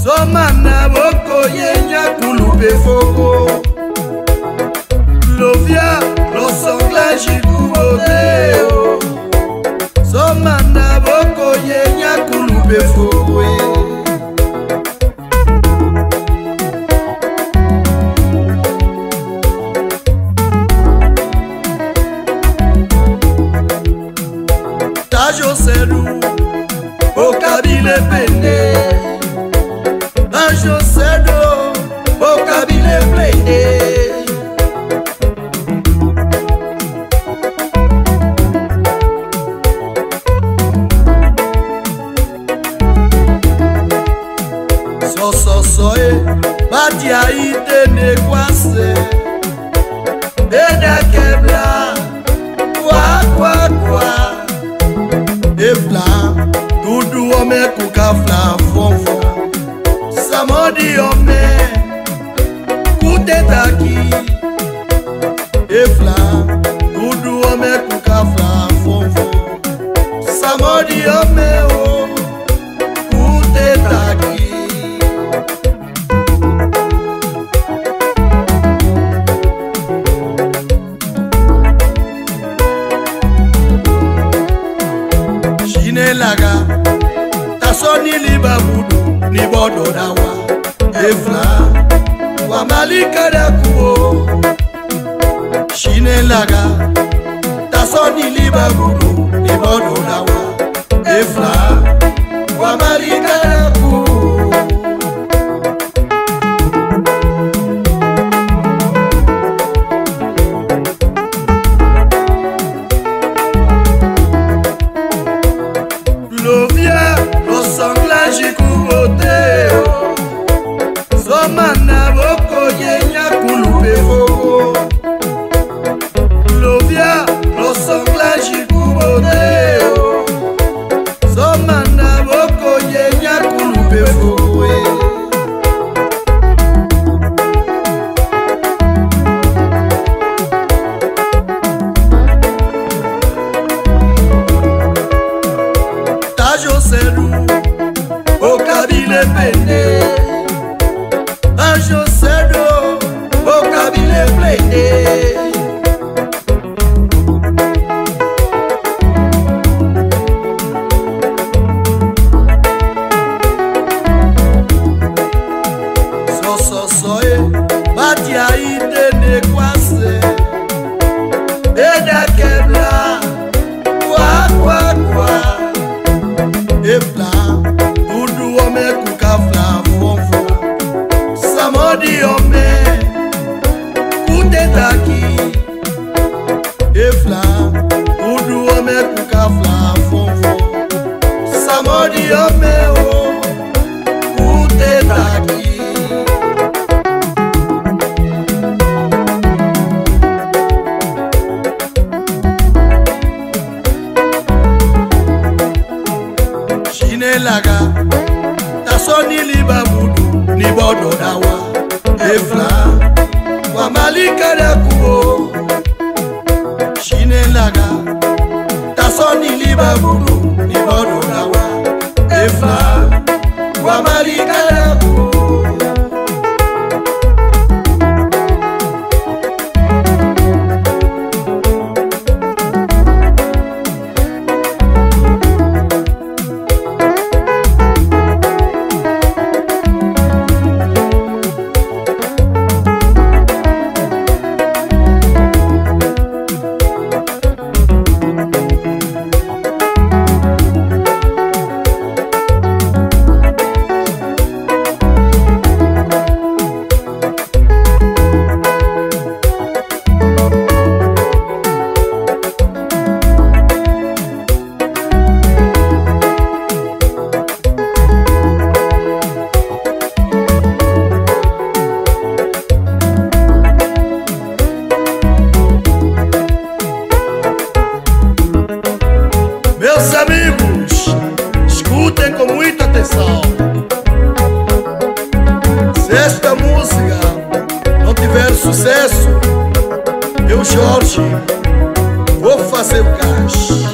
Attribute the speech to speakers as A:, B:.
A: Somana boko yenya kulupe foko Lovia losongla jikuboteo Somana boko yenya kulupe foko Tajo seru okabile pende Tajo seru okabile pende Batia ite ne kwase Eda kebla Kwa Efla Dudu ome kukafla fonfo Samodi ome Kutetaki Efla Dudu ome kukafla fonfo Samodi ome o Kutetaki Laga tasoni libabudu ni bodo dawa efla wa malika da kuo shine laga tasoni libabudu ni bodo dawa efla wa malika da kuo Somana boko yenya kulupe foko Lovia losongla jikuboteo Somana boko yenya kulupe foko Tajo seru okabile pende Tajo seru okabile pende Batia ite ne kwase Eda kebla Kwa Efla Dudu ome kukafla fonfo Samodi ome Kutetaki Efla Dudu ome kukafla fonfo Samodi ome o Kutetaki Laga tasoni libabudu ni bodo dawa efla wa malika da kuo shine laga tasoni libabudu ni bodo dawa efla wa malika da kuo sucesso. Eu, Jorge, vou fazer o caixa.